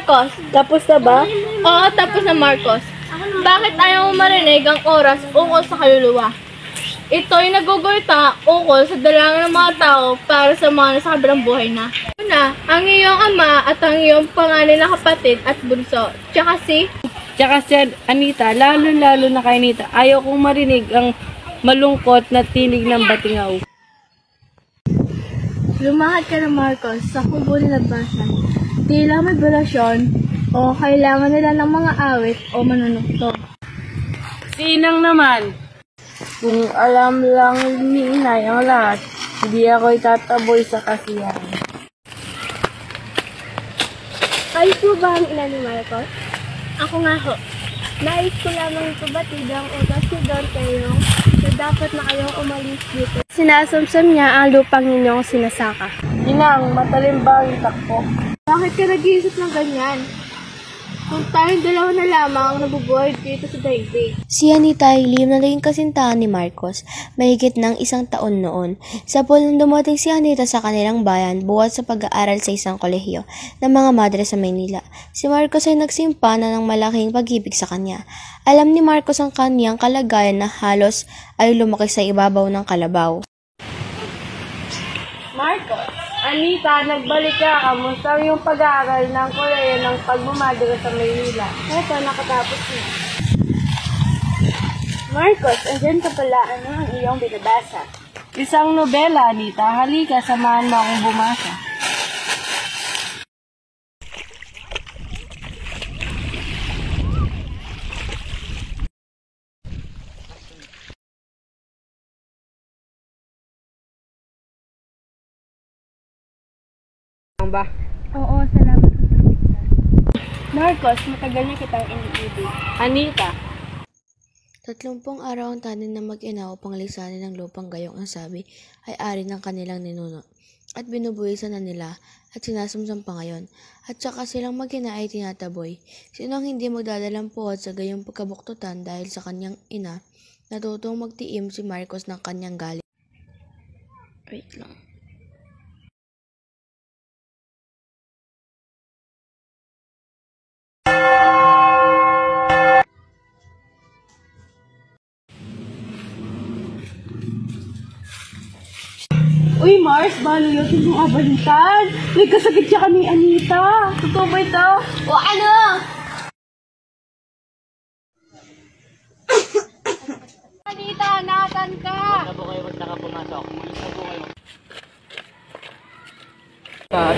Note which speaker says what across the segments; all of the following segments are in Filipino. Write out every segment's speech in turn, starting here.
Speaker 1: Marcos, tapos na ba? Oo, tapos na Marcos. Bakit ayaw mo marinig ang oras ukol sa kaluluwa? Ito'y nagugulita ukol sa dalangan ng mga tao para sa mga nasa kabilang buhay na. Una, ang iyong ama at ang iyong panganay na kapatid at bunso. Tsaka si
Speaker 2: Anita, lalo-lalo na kay Anita. Ayaw kong marinig ang malungkot na tinig ng batingaw.
Speaker 1: Lumakad ka na Marcos sa kubo ni Labasan. Tila may bulasyon o kailangan nila ng mga awit o manunukto.
Speaker 2: Sinang naman? Kung alam lang ni Inay ang lahat, hindi ako itataboy sa kasiyahan.
Speaker 1: Kayo po ba ang ina ni Marcos? Ako nga ho. Nais ko lamang ipabatid ang utos ni Don Teyong na dapat na kayong umalis dito. Sinasumsum niya ang lupang ninyong sinasaka.
Speaker 2: Inang, matalim ba ang takbo?
Speaker 1: Bakit ka nag-iisip ng ganyan? Kung tayong dalawa na lamang ang nabubuhay dito sa daigdig.
Speaker 3: Si Anita ay lihim na naging kasintahan ni Marcos, mahigit ng 1 taon noon. Sa nang dumating si Anita sa kanilang bayan, buhat sa pag-aaral sa isang kolehiyo ng mga madre sa Maynila. Si Marcos ay nagsimpa na ng malaking pag-ibig sa kanya. Alam ni Marcos ang kaniyang kalagayan na halos ay lumaki sa ibabaw ng kalabaw.
Speaker 2: Marcos, Anita, nagbalik ka. Kamusta ang iyong pag-aaral ng kolehiyo ng pagbumadre sa Maynila?
Speaker 1: Eto, nakatapos na. Marcos, andyan ka pala. Ano ang iyong binabasa?
Speaker 2: Isang nobela, Anita. Halika, samahan mo akong bumasa. Ba?
Speaker 1: Oo, salamat sa pagkita. Marcos, matagal na kitang iniibig.
Speaker 2: Anita.
Speaker 3: 30 araw ang tanin na mag-ina upang lisanin ng lupang gayong ang sabi ay ari ng kanilang ninuno. At binubuhisan na nila at sinasumsam pa ngayon. At saka silang mag-ina ay tinataboy. Sino ang hindi magdadalang puwat sa gayong pagkabuktutan dahil sa kanyang ina, natutong magtiim si Marcos ng kanyang galit. Wait lang.
Speaker 2: Uy, Mars, baluyotin mong abalitan. May kasakit siya kami, Anita. Totoo ba ito?
Speaker 1: O ano? Anita, natan ka!
Speaker 4: Huwag na po kayo pumasok. Mulis na po kayo.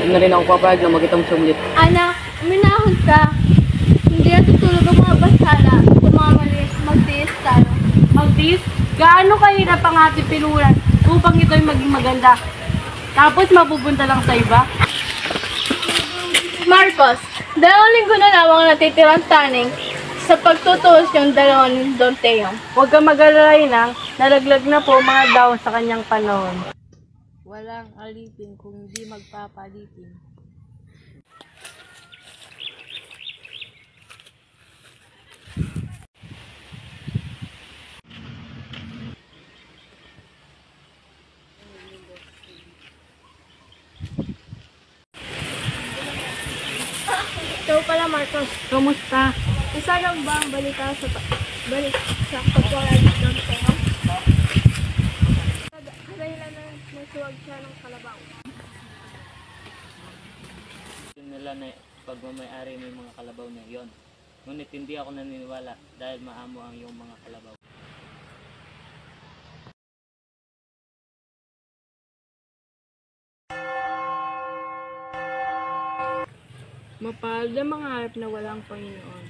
Speaker 2: Hindi na rin ako papayag na mag-itong sumlit.
Speaker 1: Anak, uminahon ka. Hindi na tutulog ang mga basala sa mga malis magtiis talo.
Speaker 2: Magdis, gaano kahirap ang ating pinulan upang ito'y maging maganda. Tapos mapupunta lang sa iba.
Speaker 1: Marcos, 2 linggo na lamang natitirang taning sa pagtutuos yung dalawa ni Don Teyong.
Speaker 2: Huwag kang mag-alala, Inang. Nalaglag na po mga daon sa kanyang panahon. Walang alipin kung hindi magpapalipin.
Speaker 1: Ikaw pala, Marcos.
Speaker 2: Kumusta?
Speaker 1: Isa lang ba ang balita sa pagkawalan ni Don Teyong? Kadahilan na nasuwag siya ng kalabaw.
Speaker 4: Nila na pagmamayari ng mga kalabaw na iyon. Ngunit hindi ako naniniwala dahil maamo ang iyong mga kalabaw.
Speaker 2: Mapalad ang mga harap na walang Panginoon.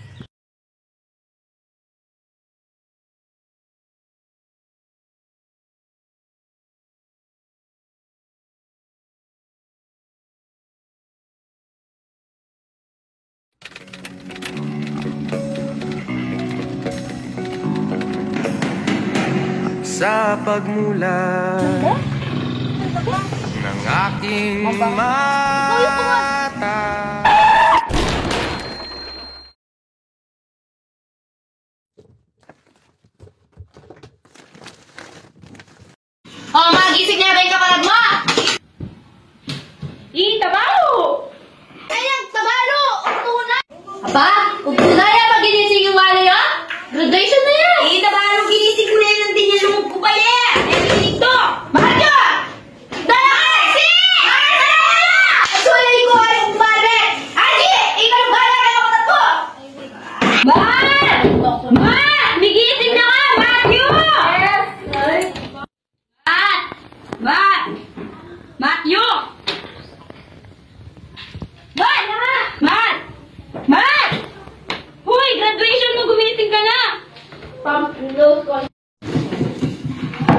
Speaker 5: Sa pagmulat ng aking mata.
Speaker 6: Oh, magising na ba yung kapalag mo? Tabalo! Ayan, tabalo! Upo na!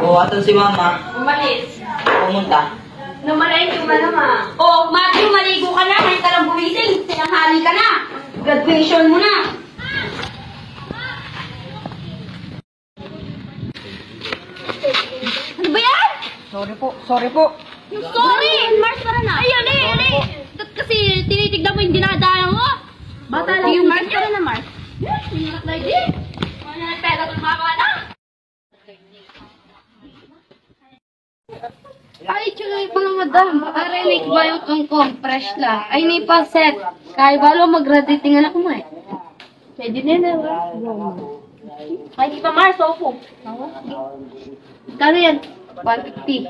Speaker 7: O, ato si mama.
Speaker 6: Umalis.
Speaker 7: Pumunta.
Speaker 6: Namalayin yung malama. Oh, Matthew, maligo ka na. Ngayon ka lang gumising. Tinanghali ka na. Graduation mo na. Ano ba yan?
Speaker 7: Sorry po, sorry po.
Speaker 6: Sorry! Mars, para na. Ay, ali. Kasi tinitignan mo yung dinadaan mo. Bata lang yung Mars, para na, Mars. Minarap na hindi. Wala na pera kung makakala.
Speaker 1: Ay, tsaka mga madam. Arinig ba yung tungkong? Fresh lang. Ay, ni pa set. Kaya balo mag-graduating anak mo eh. Pwede na na. Ay, di pa Mars, opo. Kano yan? 150.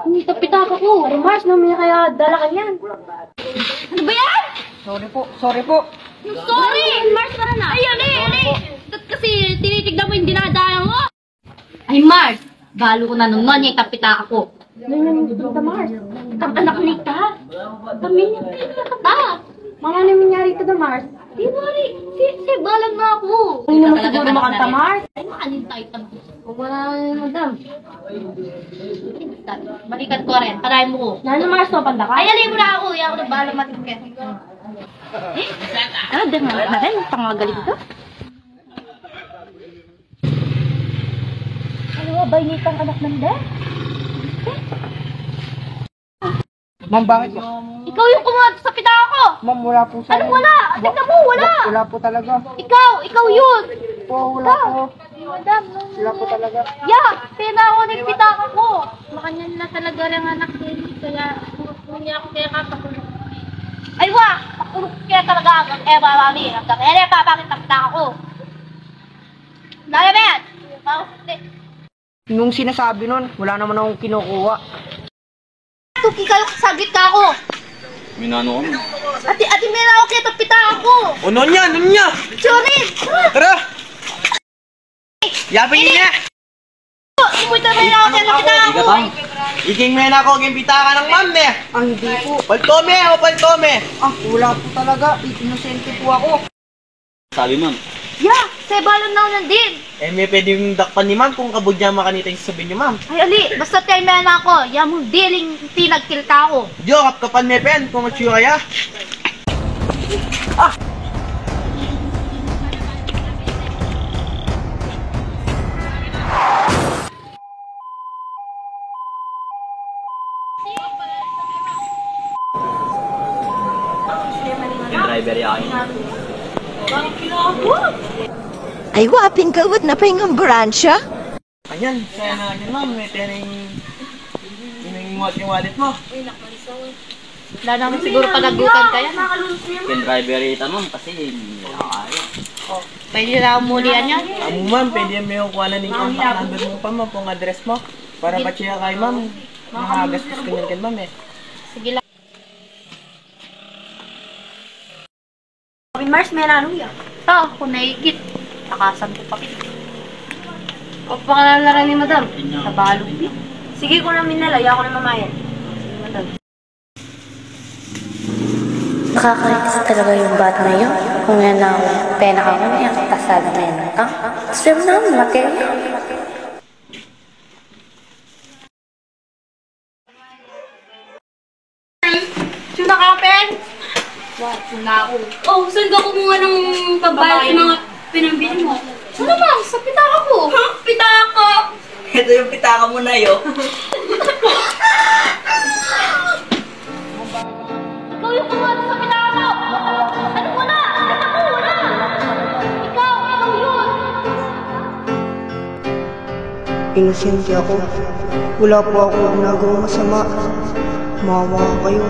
Speaker 1: Hindi tapitaka ko. Ay, Mars, namin kaya dala ka yan.
Speaker 6: Ano ba yan?
Speaker 7: Sorry po, sorry po.
Speaker 6: Sorry! Mars, para na. Ay, ali. Kasi tinitignan mo yung dinadaan mo. Ay, Mars. Balo ko na nung noon yung kapitaka ko.
Speaker 1: Mars.
Speaker 6: Anak ni ka. Pamilya ka ta.
Speaker 1: Mga nangyari ka na, Mars.
Speaker 6: Di worry. Si balag na ako.
Speaker 1: Hindi naman siguro makanta, Mars.
Speaker 6: Ay, makanin tayo tabi.
Speaker 1: Kung wala na, madam.
Speaker 6: Balikan ko rin. Tarayin mo ko.
Speaker 1: Yan na, Mars, no, panda ka.
Speaker 6: Ay, alay mo na ako. Yan ako na bahala matikit. Dengar na rin. Pangagaling ko.
Speaker 1: Ano ba, initang anak ng dad?
Speaker 7: Ma'am, bakit po?
Speaker 6: Ikaw yung kumuha sa pitaka ko.
Speaker 7: Ma'am, wala po sa...
Speaker 6: Anong wala? Tignan mo, wala.
Speaker 7: Wala po talaga.
Speaker 6: Ikaw yun.
Speaker 7: Po, wala po.
Speaker 6: Madam,
Speaker 7: Wala po talaga.
Speaker 6: yeah, pina ako ng pitaka ko. Makanya na talaga rin anak din. Kaya, hindi ako kaya kapakulong. Ay, pakulong kaya talaga ako. Mami, papakit ang pitaka ko. Dali, Ben!
Speaker 7: Nung sinasabi nun, wala naman akong kinukuha.
Speaker 6: Tuki kayo, saglit ka ako.
Speaker 8: Minano kami.
Speaker 6: Ati, meron ako kaya pitaka ko.
Speaker 8: O, nonya!
Speaker 6: Sorry!
Speaker 8: Tara! Yapin niya!
Speaker 6: Ibuta meron ako kaya pitaka ko.
Speaker 8: Iking men ako, gimpita ka ng ma'am eh!
Speaker 7: Ah, hindi po.
Speaker 8: Paltome!
Speaker 7: Ah, wala po talaga. Inosente po ako.
Speaker 8: Sabi ma'am.
Speaker 6: Yeah, sa balon na ako nandin.
Speaker 8: Eh, may pwedeng dakpan ni ma'am kung kabudya makanita yung sasabihin niyo ma'am.
Speaker 6: Ay, ali, basta tayo meron ako. Yan mong dealing pinagkill ka ako.
Speaker 8: Diyo, kapkapan me pen, kung matsyo kaya. Yung driver yan.
Speaker 9: Ay, waping kawat na pa yung ambulansya.
Speaker 8: Ayan, saya na yun ma'am, may tering yung wallet mo.
Speaker 6: Wala naman siguro panagutan kaya.
Speaker 8: Yung driver ito ma'am, kasi hindi nakakaya.
Speaker 6: Pwede na umulian yan.
Speaker 8: Ma'am, pwede may kukuha na ng contact number mo pa ma'am, kung address mo. Para patsiya kay ma'am, nakagastos ka niyan ma'am eh.
Speaker 6: Sige lang.
Speaker 1: Mars, may nanong yan.
Speaker 6: Ako naigit. Nakasan ko pa.
Speaker 1: Pagpakalala ni madam. Nabalo. Sige ko na minalay, ako na mamayan. Sige, madam.
Speaker 3: Nakakaritis talaga yung bata na yun. Kung yan ang pena ka mo, yan kasada na yan. Swim na, laki.
Speaker 1: Sino ka, pen?
Speaker 6: Oh, saan ka kumuha ng pambayad ng mga pinambili mo? Ano ma'am? Sa pitaka ko. Pitaka?
Speaker 7: Ito yung pitaka mo na yun.
Speaker 6: Ikaw yung kumuha sa pitaka ko. Ano wala? Ako wala. Ikaw yun.
Speaker 7: Inosente ako. Wala po ako ginagawang masama. Mawa kayo.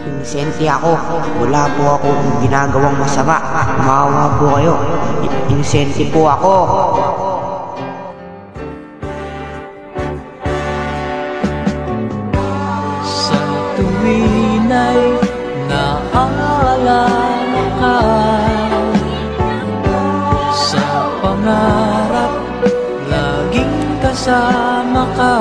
Speaker 7: Inosente ako. Wala po ako ginagawang masama. Maawa po kayo. Inosente po ako.
Speaker 5: Sa tuwin ay naalala ka, sa pangarap laging kasama ka.